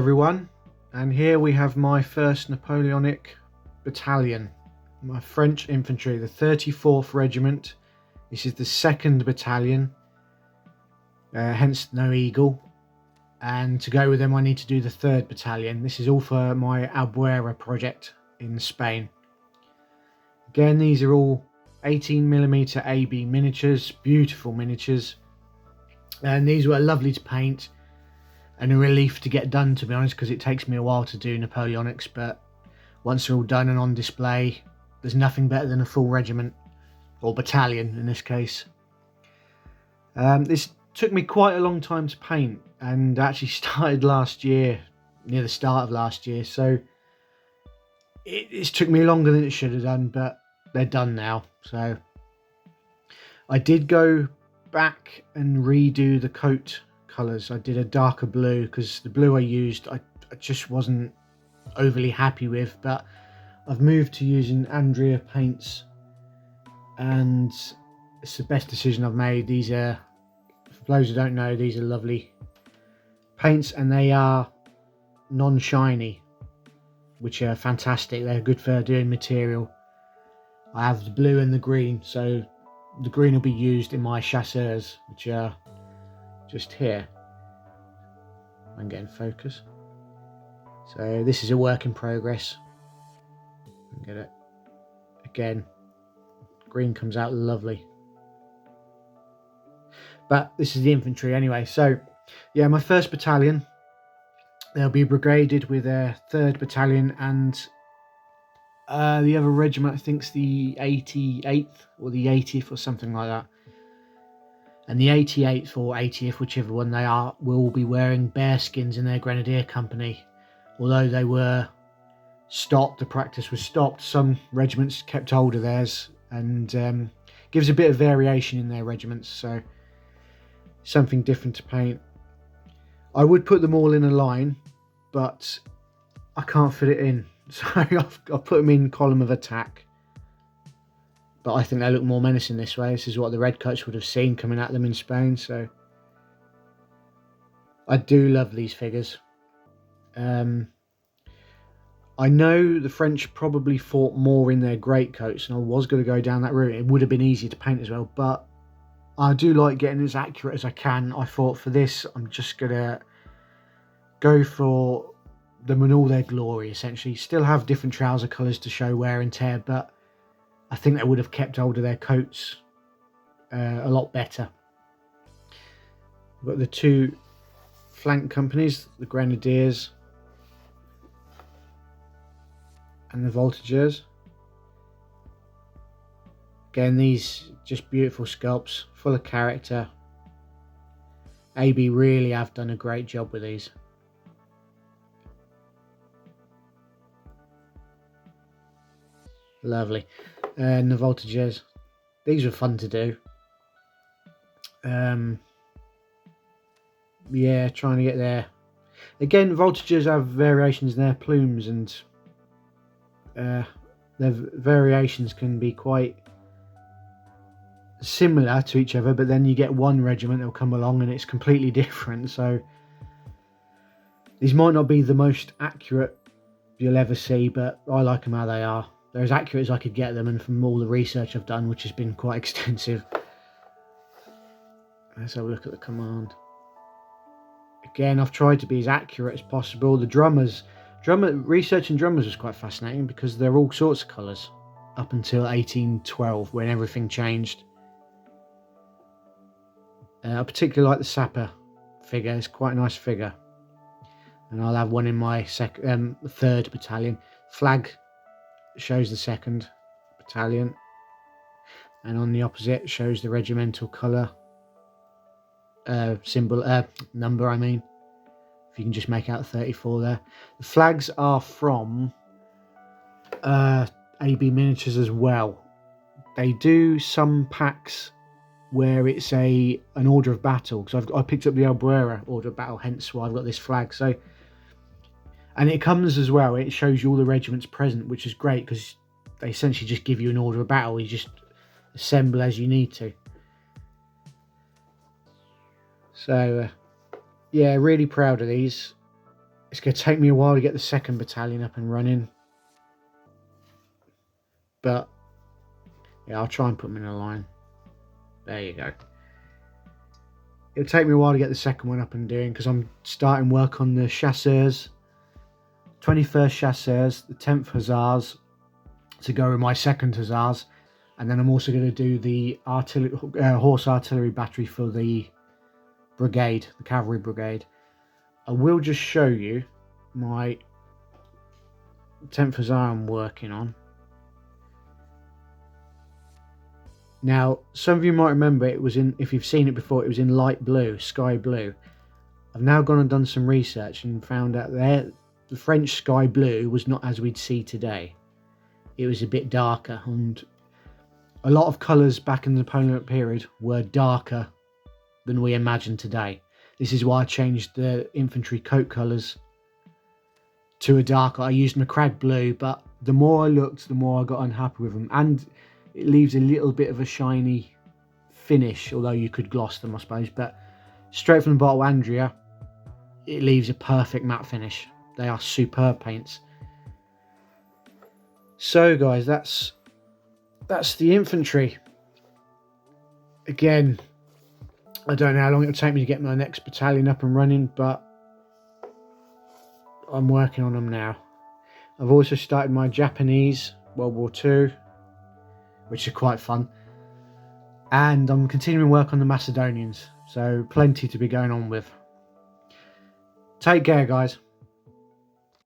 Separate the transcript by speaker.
Speaker 1: everyone, and here we have my 1st Napoleonic Battalion, my French Infantry, the 34th Regiment. This is the 2nd Battalion, hence no eagle, and to go with them I need to do the 3rd Battalion. This is all for my Albuera project in Spain. Again, these are all 18mm AB miniatures, beautiful miniatures, and these were lovely to paint and a relief to get done, to be honest, because it takes me a while to do Napoleonics, but once they're all done and on display, there's nothing better than a full regiment, or battalion in this case. This took me quite a long time to paint, and actually started last year, near the start of last year, so it's took me longer than it should have done, but they're done now. So I did go back and redo the coat colours. I did a darker blue because the blue I used I just wasn't overly happy with, but I've moved to using Andrea paints and it's the best decision I've made. These are, for those who don't know, these are lovely paints and they are non-shiny, which are fantastic. They're good for doing material. I have the blue and the green, so the green will be used in my chasseurs, which are just here. I'm getting focus. So this is a work in progress. Get it again. Green comes out lovely. But this is the infantry anyway. So yeah, my 1st battalion. They'll be brigaded with their 3rd battalion and the other regiment. I think it's the 88th or the 80th or something like that. And the 88th or 80th, whichever one they are, will be wearing bear skins in their grenadier company. Although they were stopped, the practice was stopped, some regiments kept hold of theirs, and gives a bit of variation in their regiments, so something different to paint. I would put them all in a line, but I can't fit it in, so I've put them in column of attack. But I think they look more menacing this way. This is what the redcoats would have seen coming at them in Spain, so I do love these figures. I know the French probably fought more in their greatcoats, and I was going to go down that route. It would have been easier to paint as well, but I do like getting as accurate as I can. I thought for this, I'm just going to go for them in all their glory, essentially. Still have different trouser colours to show wear and tear, but I think they would have kept hold of their coats a lot better. We've got the 2 flank companies, the Grenadiers and the Voltigeurs. Again, these just beautiful sculpts, full of character. AB really have done a great job with these. Lovely. And the Voltigeurs, these were fun to do. Yeah, trying to get there. Again, Voltigeurs have variations in their plumes, and their variations can be quite similar to each other, but then you get one regiment that'll come along and it's completely different. So these might not be the most accurate you'll ever see, but I like them how they are. They're as accurate as I could get them, and from all the research I've done, which has been quite extensive. Let's have a look at the command. Again, I've tried to be as accurate as possible. The researching drummers was quite fascinating because they're all sorts of colours up until 1812 when everything changed. I particularly like the sapper figure. It's quite a nice figure, and I'll have one in my 3rd battalion. Flag shows the 2nd battalion, and on the opposite shows the regimental colour symbol, number I mean, if you can just make out 34 there. The flags are from AB miniatures as well. They do some packs where it's an order of battle, because I picked up the Albuera order of battle, hence why I've got this flag. So, and it comes as well, it shows you all the regiments present, which is great because they essentially just give you an order of battle. You just assemble as you need to. So yeah, really proud of these. It's going to take me a while to get the 2nd battalion up and running, but yeah, I'll try and put them in a line. There you go. It'll take me a while to get the 2nd one up and doing, because I'm starting work on the chasseurs, 21st chasseurs, the 10th hussars to go with my 2nd hussars, and then I'm also going to do the horse artillery battery for the brigade, the cavalry brigade. I will just show you my 10th hussar I'm working on. Now, some of you might remember it was in, if you've seen it before, it was in light blue, sky blue. I've now gone and done some research and found out that the French sky blue was not as we'd see today. It was a bit darker, and a lot of colours back in the Napoleonic period were darker than we imagine today. This is why I changed the infantry coat colours to a darker. I used Macragge blue, but the more I looked, the more I got unhappy with them, and it leaves a little bit of a shiny finish, although you could gloss them, I suppose. But straight from the bottle of Andrea, it leaves a perfect matte finish. They are superb paints. So guys, that's the infantry. Again, I don't know how long it'll take me to get my next battalion up and running, but I'm working on them now. I've also started my Japanese World War II, which are quite fun, and I'm continuing work on the Macedonians, so plenty to be going on with. Take care, guys.